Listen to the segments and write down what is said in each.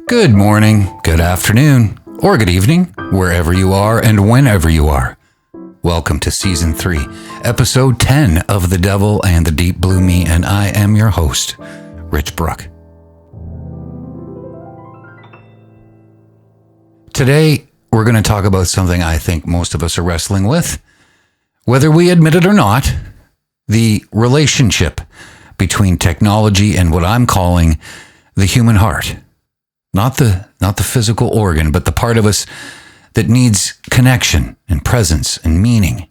Good morning, good afternoon, or good evening, wherever you are and whenever you are. Welcome to Season 3, Episode 10 of The Devil and the Deep Blue Me, and I am your host, Rich Bruck. Today, we're going to talk about something I think most of us are wrestling with, whether we admit it or not, the relationship between technology and what I'm calling the human heart. Not the physical organ, but the part of us that needs connection and presence and meaning.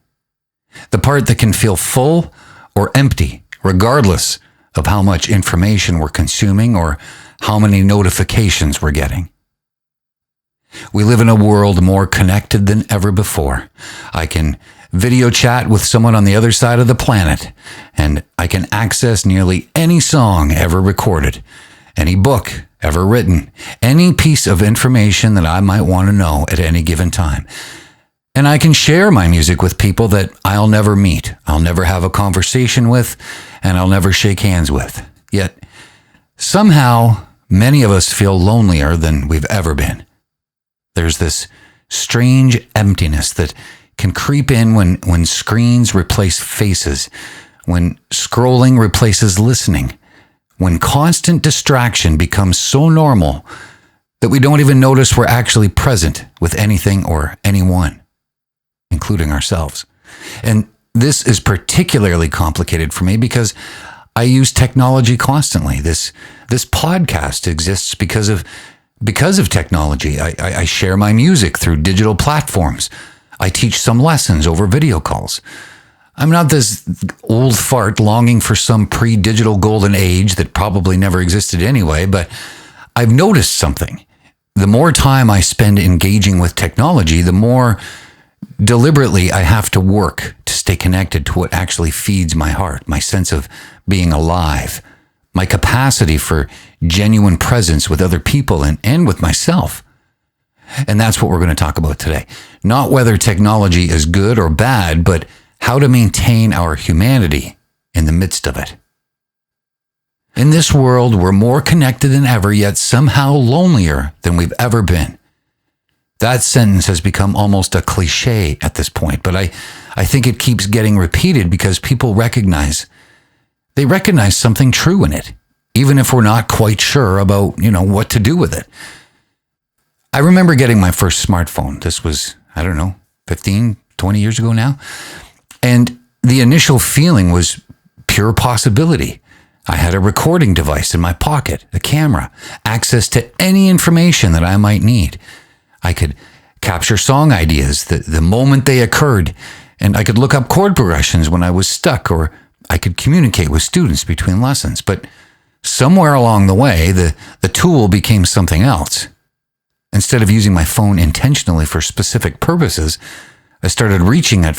The part that can feel full or empty, regardless of how much information we're consuming or how many notifications we're getting. We live in a world more connected than ever before. I can video chat with someone on the other side of the planet, and I can access nearly any song ever recorded, any book ever written, any piece of information that I might want to know at any given time. And I can share my music with people that I'll never meet, I'll never have a conversation with, and I'll never shake hands with. Yet, somehow, many of us feel lonelier than we've ever been. There's this strange emptiness that can creep in when screens replace faces, when scrolling replaces listening, when constant distraction becomes so normal that we don't even notice we're actually present with anything or anyone, including ourselves. And this is particularly complicated for me because I use technology constantly. This podcast exists because of technology. I share my music through digital platforms. I teach some lessons over video calls. I'm not this old fart longing for some pre-digital golden age that probably never existed anyway, but I've noticed something. The more time I spend engaging with technology, the more deliberately I have to work to stay connected to what actually feeds my heart, my sense of being alive, my capacity for genuine presence with other people and with myself. And that's what we're going to talk about today. Not whether technology is good or bad, but how to maintain our humanity in the midst of it. In this world, we're more connected than ever, yet somehow lonelier than we've ever been. That sentence has become almost a cliche at this point, but I think it keeps getting repeated because people recognize something true in it, even if we're not quite sure about, what to do with it. I remember getting my first smartphone. This was, 15, 20 years ago now. And the initial feeling was pure possibility. I had a recording device in my pocket, a camera, access to any information that I might need. I could capture song ideas the moment they occurred, and I could look up chord progressions when I was stuck, or I could communicate with students between lessons. But somewhere along the way, the tool became something else. Instead of using my phone intentionally for specific purposes, I started reaching it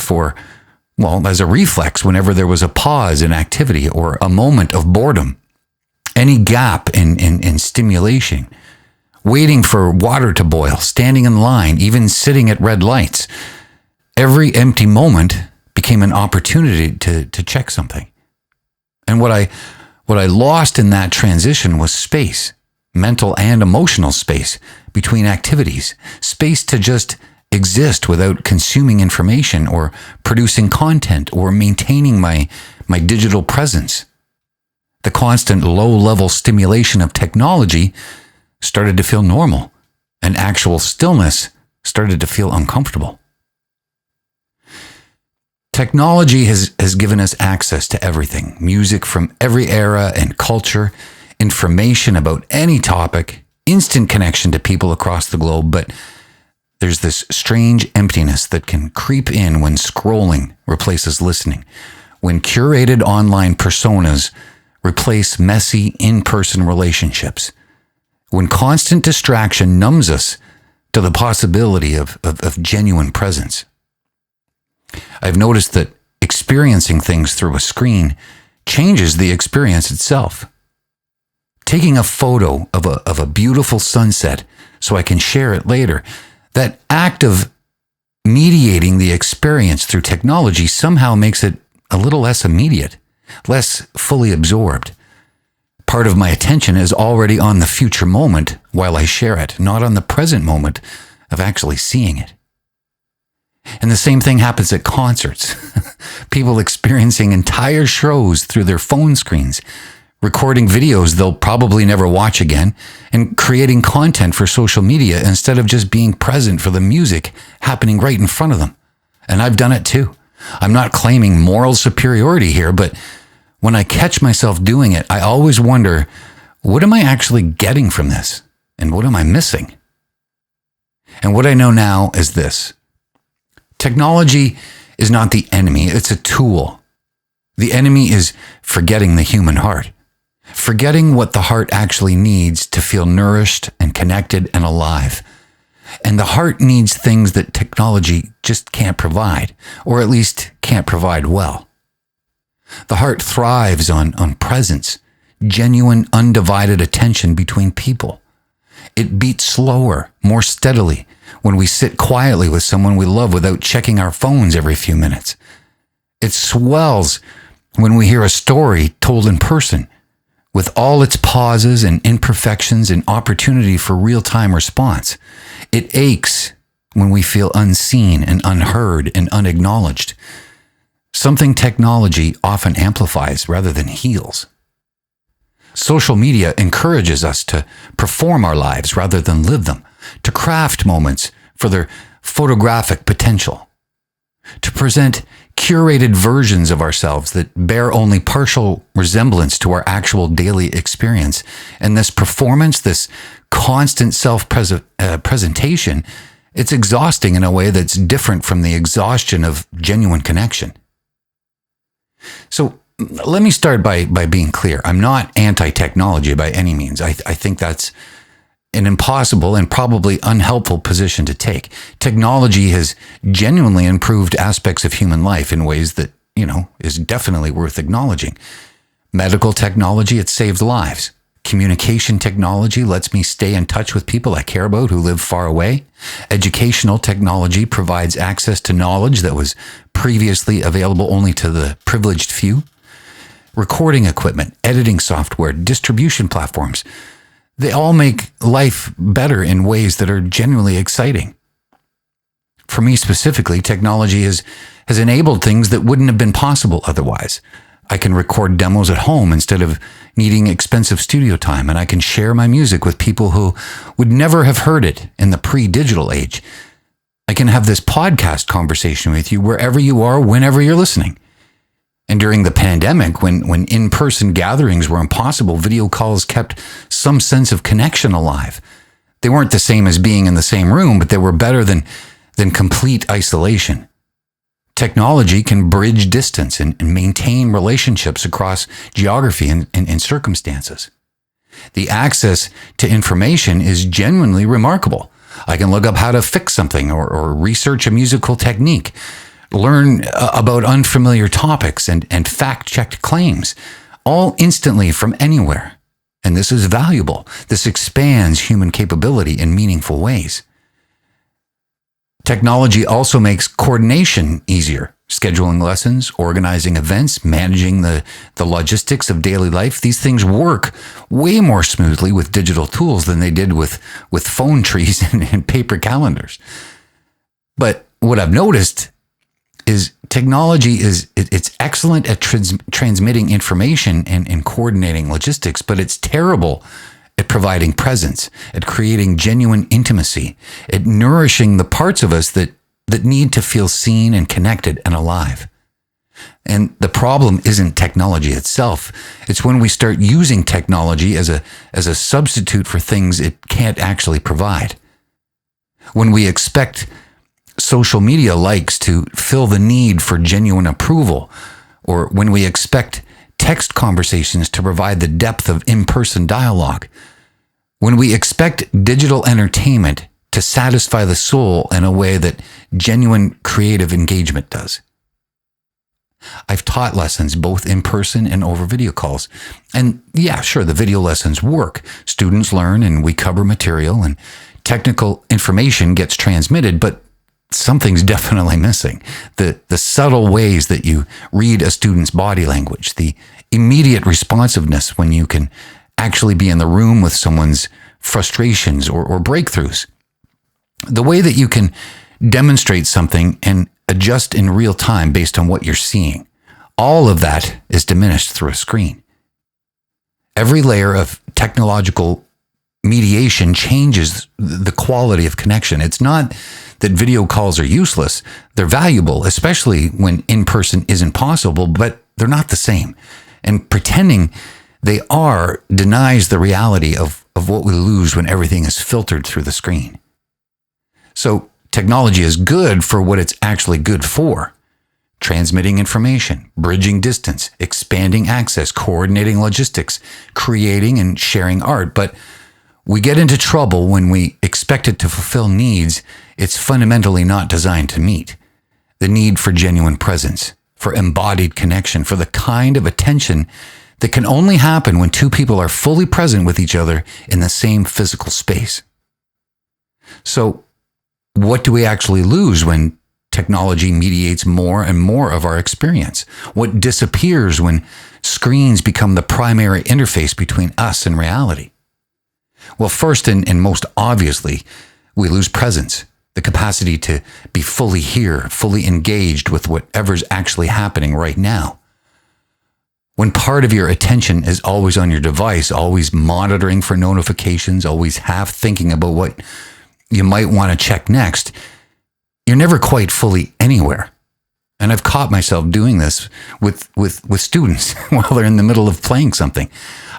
as a reflex whenever there was a pause in activity or a moment of boredom, any gap in stimulation, waiting for water to boil, standing in line, even sitting at red lights. Every empty moment became an opportunity to check something. And what I lost in that transition was space, mental and emotional space between activities, space to just exist without consuming information or producing content or maintaining my digital presence. The constant low-level stimulation of technology started to feel normal, and actual stillness started to feel uncomfortable. Technology has given us access to everything, music from every era and culture, information about any topic, instant connection to people across the globe, but there's this strange emptiness that can creep in when scrolling replaces listening, when curated online personas replace messy in-person relationships, when constant distraction numbs us to the possibility of genuine presence. I've noticed that experiencing things through a screen changes the experience itself. Taking a photo of a beautiful sunset so I can share it later, that act of mediating the experience through technology somehow makes it a little less immediate, less fully absorbed. Part of my attention is already on the future moment while I share it, not on the present moment of actually seeing it. And the same thing happens at concerts. People experiencing entire shows through their phone screens, recording videos they'll probably never watch again, and creating content for social media instead of just being present for the music happening right in front of them. And I've done it too. I'm not claiming moral superiority here, but when I catch myself doing it, I always wonder, what am I actually getting from this? And what am I missing? And what I know now is this. Technology is not the enemy, it's a tool. The enemy is forgetting the human heart, forgetting what the heart actually needs to feel nourished and connected and alive. And the heart needs things that technology just can't provide, or at least can't provide well. The heart thrives on presence, genuine, undivided attention between people. It beats slower, more steadily when we sit quietly with someone we love without checking our phones every few minutes. It swells when we hear a story told in person, with all its pauses and imperfections and opportunity for real-time response. It aches when we feel unseen and unheard and unacknowledged. Something technology often amplifies rather than heals. Social media encourages us to perform our lives rather than live them, to craft moments for their photographic potential, to present curated versions of ourselves that bear only partial resemblance to our actual daily experience. And this performance, this constant self-presentation, it's exhausting in a way that's different from the exhaustion of genuine connection. So let me start by being clear. I'm not anti-technology by any means. I think that's an impossible and probably unhelpful position to take. Technology has genuinely improved aspects of human life in ways that, is definitely worth acknowledging. Medical technology, it saved lives. Communication technology lets me stay in touch with people I care about who live far away. Educational technology provides access to knowledge that was previously available only to the privileged few. Recording equipment, editing software, distribution platforms, they all make life better in ways that are genuinely exciting. For me specifically, technology has enabled things that wouldn't have been possible otherwise. I can record demos at home instead of needing expensive studio time, and I can share my music with people who would never have heard it in the pre-digital age. I can have this podcast conversation with you wherever you are, whenever you're listening. And during the pandemic, when in-person gatherings were impossible, video calls kept some sense of connection alive. They weren't the same as being in the same room, but they were better than complete isolation. Technology can bridge distance and maintain relationships across geography and circumstances. The access to information is genuinely remarkable. I can look up how to fix something or research a musical technique, learn about unfamiliar topics and fact-checked claims, all instantly from anywhere. And this is valuable. This expands human capability in meaningful ways. Technology also makes coordination easier. Scheduling lessons, organizing events, managing the logistics of daily life. These things work way more smoothly with digital tools than they did with phone trees and paper calendars. But what I've noticed is technology it's excellent at transmitting information and coordinating logistics, but it's terrible at providing presence, at creating genuine intimacy, at nourishing the parts of us that need to feel seen and connected and alive. And the problem isn't technology itself. It's when we start using technology as a substitute for things it can't actually provide. When we expect social media likes to fill the need for genuine approval, or when we expect text conversations to provide the depth of in-person dialogue, when we expect digital entertainment to satisfy the soul in a way that genuine creative engagement does. I've taught lessons both in person and over video calls. And yeah, sure, the video lessons work. Students learn and we cover material and technical information gets transmitted, but something's definitely missing. The subtle ways that you read a student's body language, the immediate responsiveness when you can actually be in the room with someone's frustrations or breakthroughs. The way that you can demonstrate something and adjust in real time based on what you're seeing. All of that is diminished through a screen. Every layer of technological mediation changes the quality of connection. It's not that video calls are useless. They're valuable, especially when in-person isn't possible, but they're not the same. And pretending they are denies the reality of what we lose when everything is filtered through the screen. So technology is good for what it's actually good for. Transmitting information, bridging distance, expanding access, coordinating logistics, creating and sharing art. But we get into trouble when we expect it to fulfill needs it's fundamentally not designed to meet. The need for genuine presence, for embodied connection, for the kind of attention that can only happen when two people are fully present with each other in the same physical space. So, what do we actually lose when technology mediates more and more of our experience? What disappears when screens become the primary interface between us and reality? Well, first and most obviously, we lose presence, the capacity to be fully here, fully engaged with whatever's actually happening right now. When part of your attention is always on your device, always monitoring for notifications, always half thinking about what you might want to check next, you're never quite fully anywhere. And I've caught myself doing this with students while they're in the middle of playing something.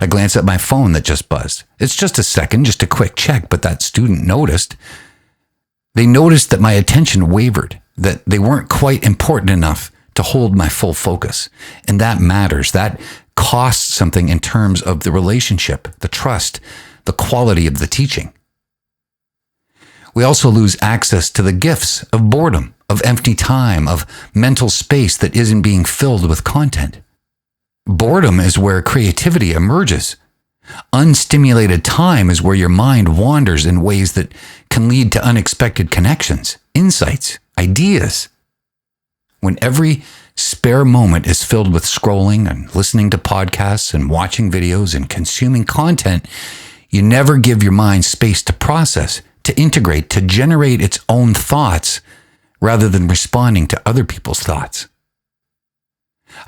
I glance at my phone that just buzzed. It's just a second, just a quick check, but that student noticed. They noticed that my attention wavered, that they weren't quite important enough to hold my full focus. And that matters. That costs something in terms of the relationship, the trust, the quality of the teaching. We also lose access to the gifts of boredom, of empty time, of mental space that isn't being filled with content. Boredom is where creativity emerges. Unstimulated time is where your mind wanders in ways that can lead to unexpected connections, insights, ideas. When every spare moment is filled with scrolling and listening to podcasts and watching videos and consuming content, you never give your mind space to process, to integrate, to generate its own thoughts rather than responding to other people's thoughts.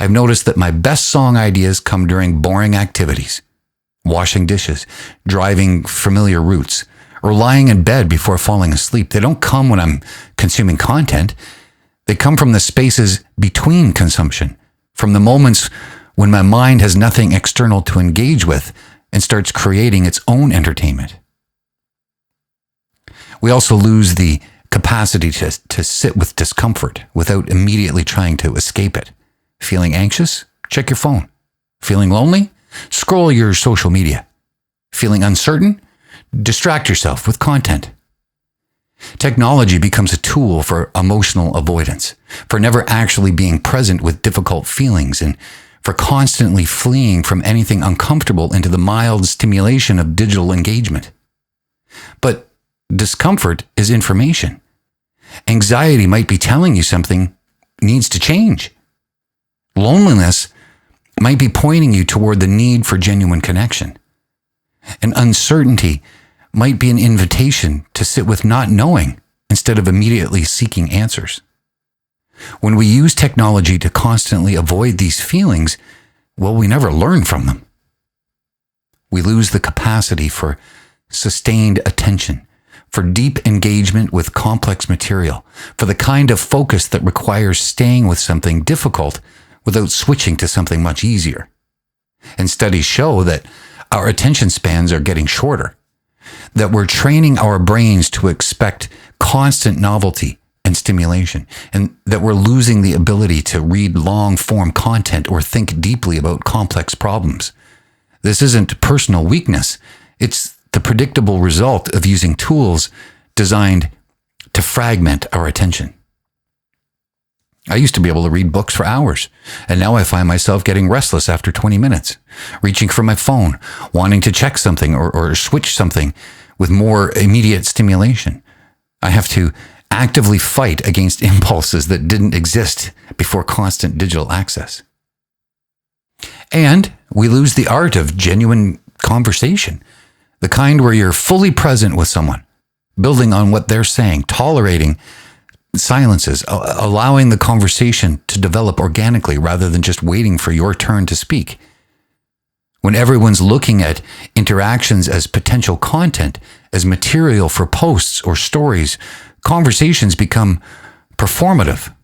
I've noticed that my best song ideas come during boring activities, washing dishes, driving familiar routes, or lying in bed before falling asleep. They don't come when I'm consuming content. They come from the spaces between consumption, from the moments when my mind has nothing external to engage with and starts creating its own entertainment. We also lose the capacity to sit with discomfort without immediately trying to escape it. Feeling anxious? Check your phone. Feeling lonely? Scroll your social media. Feeling uncertain? Distract yourself with content. Technology becomes a tool for emotional avoidance, for never actually being present with difficult feelings, and for constantly fleeing from anything uncomfortable into the mild stimulation of digital engagement. But discomfort is information. Anxiety might be telling you something needs to change. Loneliness might be pointing you toward the need for genuine connection. And uncertainty might be an invitation to sit with not knowing instead of immediately seeking answers. When we use technology to constantly avoid these feelings, well, we never learn from them. We lose the capacity for sustained attention, for deep engagement with complex material, for the kind of focus that requires staying with something difficult without switching to something much easier. And studies show that our attention spans are getting shorter, that we're training our brains to expect constant novelty and stimulation, and that we're losing the ability to read long-form content or think deeply about complex problems. This isn't personal weakness. It's the predictable result of using tools designed to fragment our attention. I used to be able to read books for hours, and now I find myself getting restless after 20 minutes, reaching for my phone, wanting to check something or switch something with more immediate stimulation. I have to actively fight against impulses that didn't exist before constant digital access. And we lose the art of genuine conversation, the kind where you're fully present with someone, building on what they're saying, tolerating silences, allowing the conversation to develop organically rather than just waiting for your turn to speak. When everyone's looking at interactions as potential content, as material for posts or stories, conversations become performative.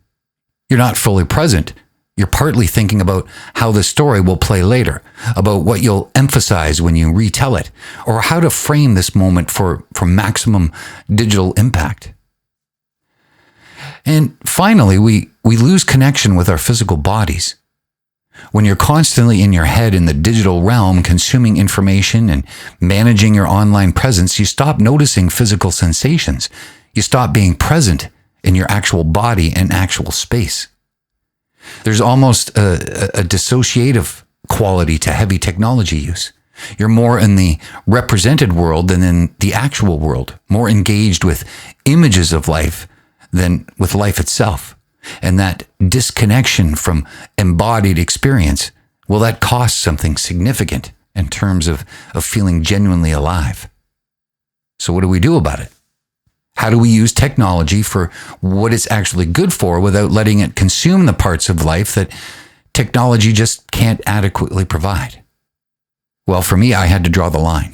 You're not fully present. You're partly thinking about how the story will play later, about what you'll emphasize when you retell it, or how to frame this moment for maximum digital impact. And finally, we lose connection with our physical bodies. When you're constantly in your head in the digital realm, consuming information and managing your online presence, you stop noticing physical sensations. You stop being present in your actual body and actual space. There's almost a dissociative quality to heavy technology use. You're more in the represented world than in the actual world, more engaged with images of life than with life itself. And that disconnection from embodied experience, well, that costs something significant in terms of feeling genuinely alive. So what do we do about it? How do we use technology for what it's actually good for without letting it consume the parts of life that technology just can't adequately provide? Well, for me, I had to draw the line.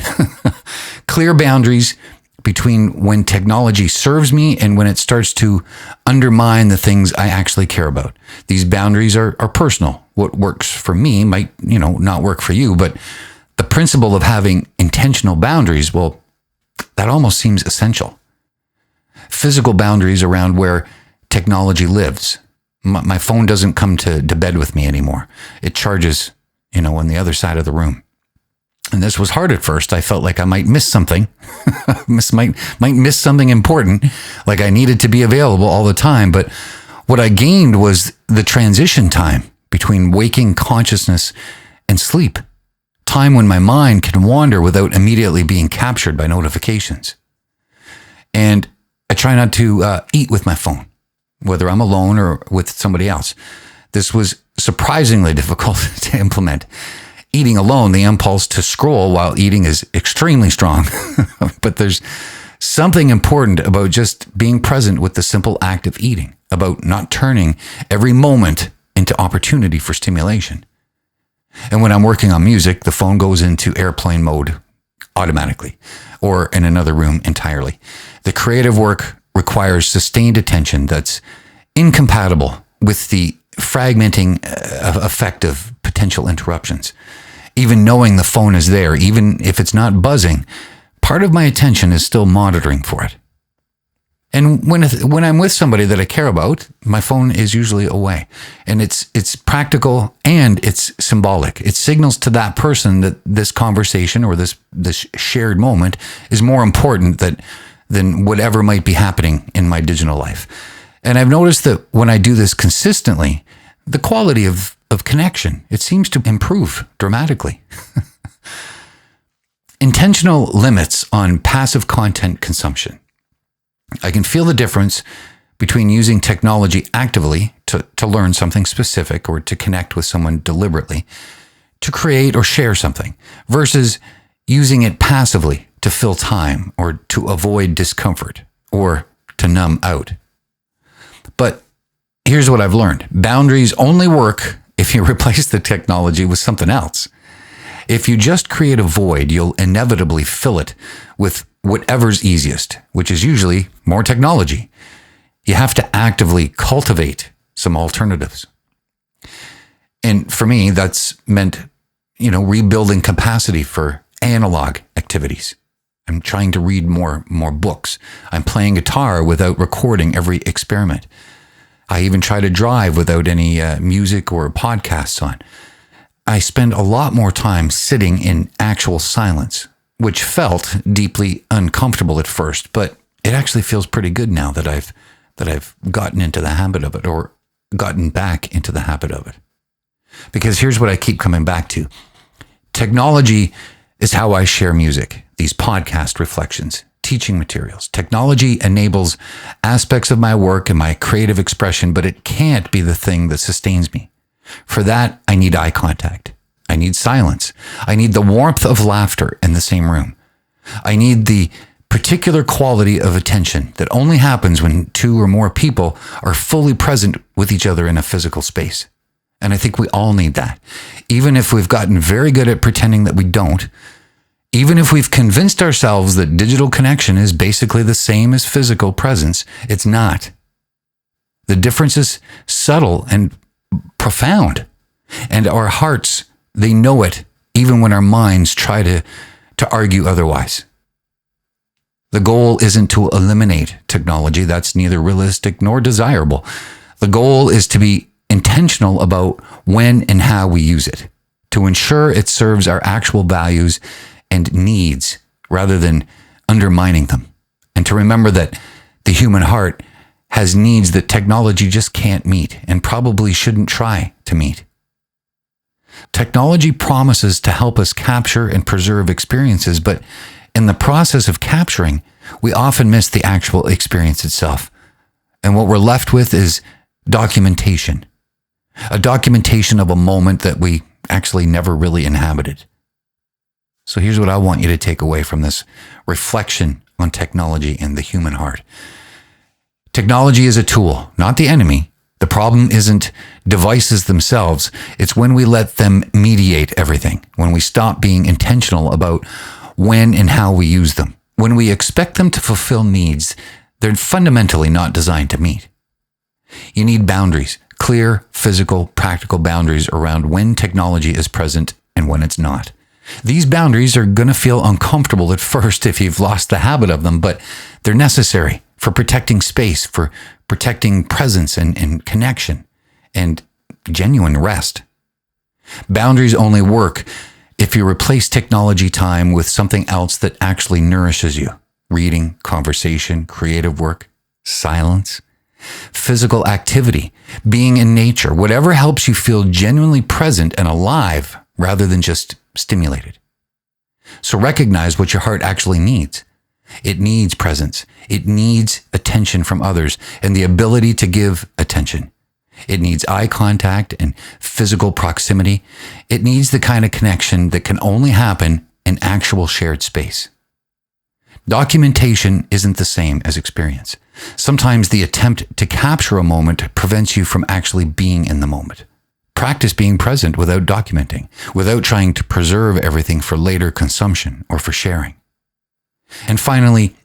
Clear boundaries between when technology serves me and when it starts to undermine the things I actually care about. These boundaries are personal. What works for me might, not work for you, but the principle of having intentional boundaries, well, that almost seems essential. Physical boundaries around where technology lives. My phone doesn't come to bed with me anymore. It charges, on the other side of the room. And this was hard at first. I felt like I might miss something, might miss something important, like I needed to be available all the time. But what I gained was the transition time between waking consciousness and sleep. Time when my mind can wander without immediately being captured by notifications. And I try not to eat with my phone, whether I'm alone or with somebody else. This was surprisingly difficult to implement. Eating alone, the impulse to scroll while eating is extremely strong. But there's something important about just being present with the simple act of eating, about not turning every moment into opportunity for stimulation. And when I'm working on music, the phone goes into airplane mode automatically, or in another room entirely. The creative work requires sustained attention that's incompatible with the fragmenting effect of potential interruptions. Even knowing the phone is there, even if it's not buzzing, part of my attention is still monitoring for it. And when I'm with somebody that I care about, my phone is usually away. And it's practical and it's symbolic. It signals to that person that this conversation or this shared moment is more important than whatever might be happening in my digital life. And I've noticed that when I do this consistently, the quality of connection, it seems to improve dramatically. Intentional limits on passive content consumption. I can feel the difference between using technology actively to learn something specific or to connect with someone deliberately, to create or share something, versus using it passively to fill time or to avoid discomfort or to numb out. But here's what I've learned. Boundaries only work if you replace the technology with something else. If you just create a void, you'll inevitably fill it with whatever's easiest, which is usually more technology. You have to actively cultivate some alternatives. And for me, that's meant, rebuilding capacity for analog activities. I'm trying to read more books. I'm playing guitar without recording every experiment. I even try to drive without any music or podcasts on. I spend a lot more time sitting in actual silence, which felt deeply uncomfortable at first, but it actually feels pretty good now that I've gotten into the habit of it, or gotten back into the habit of it. Because here's what I keep coming back to. Technology is how I share music, these podcast reflections, teaching materials. Technology enables aspects of my work and my creative expression, but it can't be the thing that sustains me. For that, I need eye contact. I need silence. I need the warmth of laughter in the same room. I need the particular quality of attention that only happens when two or more people are fully present with each other in a physical space. And I think we all need that. Even if we've gotten very good at pretending that we don't, even if we've convinced ourselves that digital connection is basically the same as physical presence, it's not. The difference is subtle and profound. And our hearts, they know it, even when our minds try to argue otherwise. The goal isn't to eliminate technology. That's neither realistic nor desirable. The goal is to be intentional about when and how we use it, to ensure it serves our actual values and needs rather than undermining them, and to remember that the human heart has needs that technology just can't meet and probably shouldn't try to meet. Technology promises to help us capture and preserve experiences, but in the process of capturing, we often miss the actual experience itself. And what we're left with is documentation. A documentation of a moment that we actually never really inhabited. So here's what I want you to take away from this reflection on technology and the human heart. Technology is a tool, not the enemy. The problem isn't devices themselves. It's when we let them mediate everything, when we stop being intentional about when and how we use them. When we expect them to fulfill needs they're fundamentally not designed to meet. You need boundaries, clear, physical, practical boundaries around when technology is present and when it's not. These boundaries are going to feel uncomfortable at first if you've lost the habit of them, but they're necessary for protecting space, for protecting presence and connection, and genuine rest. Boundaries only work if you replace technology time with something else that actually nourishes you. Reading, conversation, creative work, silence, physical activity, being in nature, whatever helps you feel genuinely present and alive rather than just stimulated. So recognize what your heart actually needs. It needs presence. It needs attention from others and the ability to give attention. It needs eye contact and physical proximity. It needs the kind of connection that can only happen in actual shared space. Documentation isn't the same as experience. Sometimes the attempt to capture a moment prevents you from actually being in the moment. Practice being present without documenting, without trying to preserve everything for later consumption or for sharing. And finally,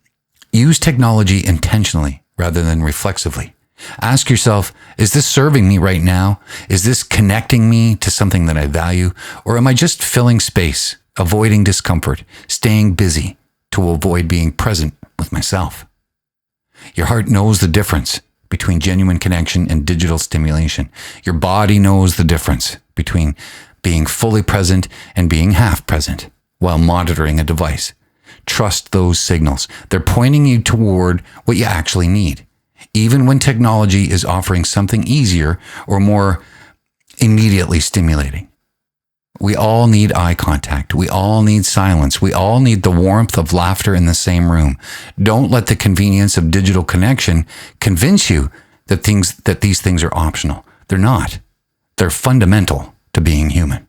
use technology intentionally rather than reflexively. Ask yourself, is this serving me right now? Is this connecting me to something that I value? Or am I just filling space, avoiding discomfort, staying busy to avoid being present with myself? Your heart knows the difference between genuine connection and digital stimulation. Your body knows the difference between being fully present and being half present while monitoring a device. Trust those signals. They're pointing you toward what you actually need, even when technology is offering something easier or more immediately stimulating. We all need eye contact. We all need silence. We all need the warmth of laughter in the same room. Don't let the convenience of digital connection convince you that these things are optional. They're not. They're fundamental to being human.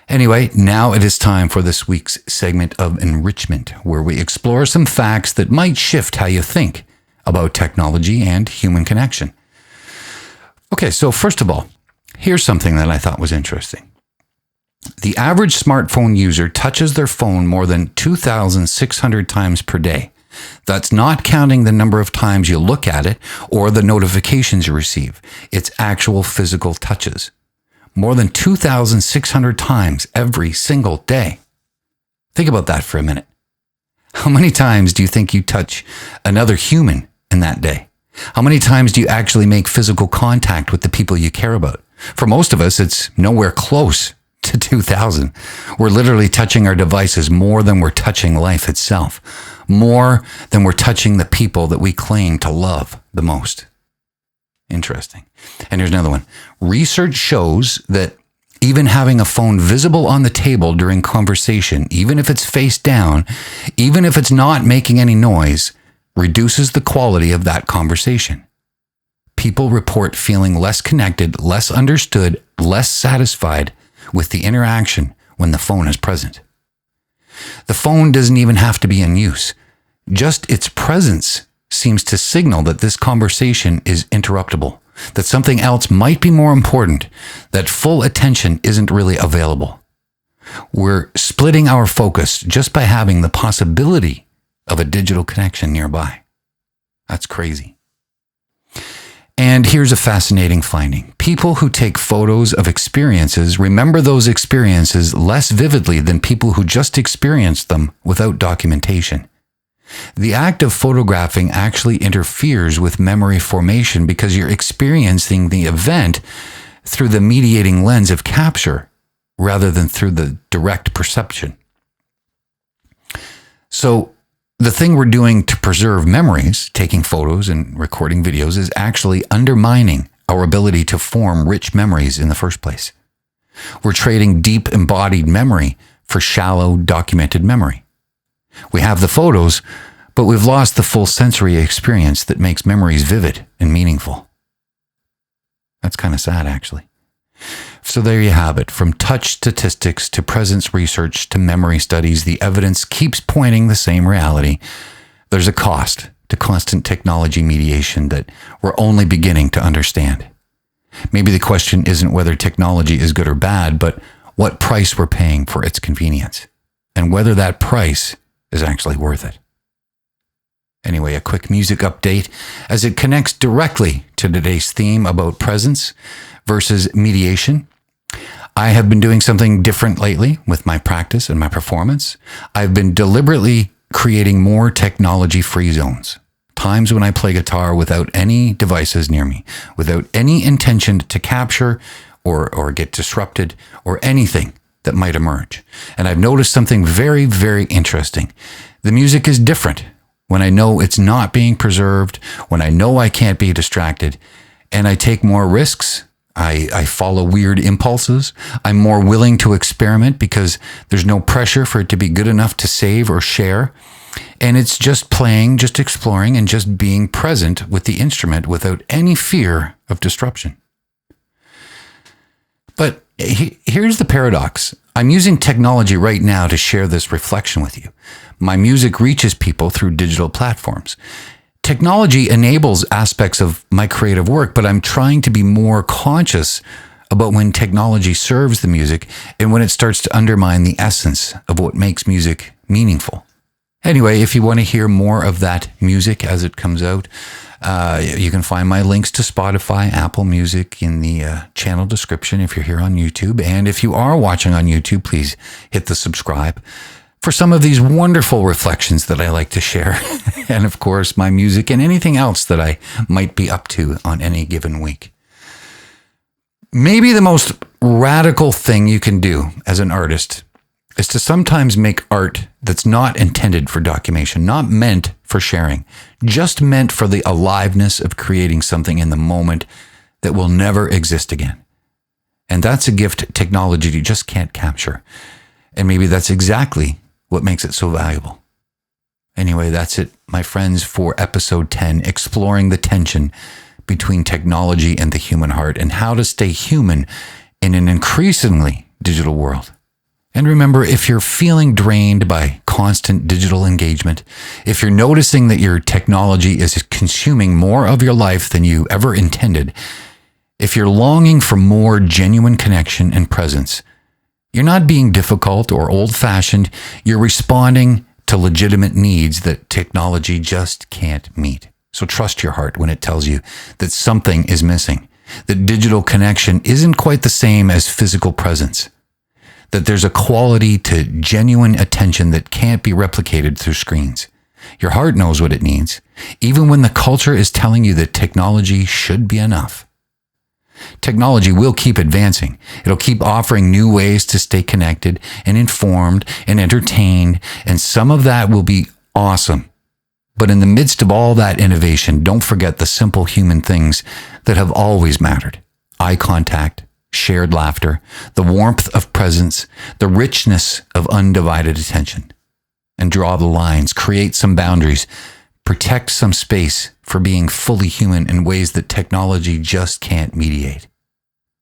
Anyway, now it is time for this week's segment of enRICHment, where we explore some facts that might shift how you think about technology and human connection. Okay, so first of all, here's something that I thought was interesting. The average smartphone user touches their phone more than 2,600 times per day. That's not counting the number of times you look at it or the notifications you receive. It's actual physical touches. More than 2,600 times every single day. Think about that for a minute. How many times do you think you touch another human in that day? How many times do you actually make physical contact with the people you care about? For most of us, it's nowhere close to 2,000. We're literally touching our devices more than we're touching life itself, more than we're touching the people that we claim to love the most. Interesting. And here's another one. Research shows that even having a phone visible on the table during conversation, even if it's face down, even if it's not making any noise, reduces the quality of that conversation. People report feeling less connected, less understood, less satisfied with the interaction when the phone is present. The phone doesn't even have to be in use. Just its presence seems to signal that this conversation is interruptible, that something else might be more important, that full attention isn't really available. We're splitting our focus just by having the possibility of a digital connection nearby. That's crazy. And here's a fascinating finding. People who take photos of experiences remember those experiences less vividly than people who just experienced them without documentation. The act of photographing actually interferes with memory formation because you're experiencing the event through the mediating lens of capture rather than through the direct perception. So the thing we're doing to preserve memories, taking photos and recording videos, is actually undermining our ability to form rich memories in the first place. We're trading deep embodied memory for shallow documented memory. We have the photos, but we've lost the full sensory experience that makes memories vivid and meaningful. That's kind of sad, actually. So there you have it. From touch statistics to presence research to memory studies, the evidence keeps pointing the same reality. There's a cost to constant technology mediation that we're only beginning to understand. Maybe the question isn't whether technology is good or bad, but what price we're paying for its convenience, and whether that price is actually worth it. Anyway, a quick music update as it connects directly to today's theme about presence versus mediation. I have been doing something different lately with my practice and my performance. I've been deliberately creating more technology-free zones. Times when I play guitar without any devices near me, without any intention to capture or get disrupted or anything that might emerge. And I've noticed something very, very interesting. The music is different when I know it's not being preserved, when I know I can't be distracted, and I take more risks. I follow weird impulses. I'm more willing to experiment because there's no pressure for it to be good enough to save or share. And it's just playing, just exploring, and just being present with the instrument without any fear of disruption. But here's the paradox. I'm using technology right now to share this reflection with you. My music reaches people through digital platforms. Technology enables aspects of my creative work, but I'm trying to be more conscious about when technology serves the music and when it starts to undermine the essence of what makes music meaningful. Anyway, if you want to hear more of that music as it comes out, you can find my links to Spotify, Apple Music in the channel description if you're here on YouTube. And if you are watching on YouTube, please hit the subscribe for some of these wonderful reflections that I like to share. And of course, my music and anything else that I might be up to on any given week. Maybe the most radical thing you can do as an artist is to sometimes make art that's not intended for documentation, not meant for sharing, just meant for the aliveness of creating something in the moment that will never exist again. And that's a gift technology just can't capture. And maybe that's exactly what makes it so valuable. Anyway, that's it, my friends, for episode 10, exploring the tension between technology and the human heart and how to stay human in an increasingly digital world. And remember, if you're feeling drained by constant digital engagement, if you're noticing that your technology is consuming more of your life than you ever intended, if you're longing for more genuine connection and presence, you're not being difficult or old-fashioned. You're responding to legitimate needs that technology just can't meet. So trust your heart when it tells you that something is missing, that digital connection isn't quite the same as physical presence, that there's a quality to genuine attention that can't be replicated through screens. Your heart knows what it needs, even when the culture is telling you that technology should be enough. Technology will keep advancing. It'll keep offering new ways to stay connected and informed and entertained, and some of that will be awesome. But in the midst of all that innovation, don't forget the simple human things that have always mattered. Eye contact, shared laughter, the warmth of presence, the richness of undivided attention. And draw the lines, create some boundaries, protect some space for being fully human in ways that technology just can't mediate.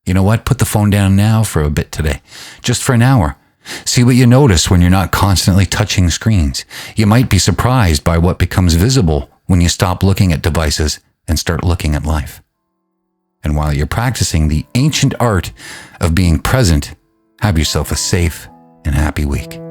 You know what? Put the phone down now for a bit today, just for an hour. See what you notice when you're not constantly touching screens. You might be surprised by what becomes visible when you stop looking at devices and start looking at life. And while you're practicing the ancient art of being present, have yourself a safe and happy week.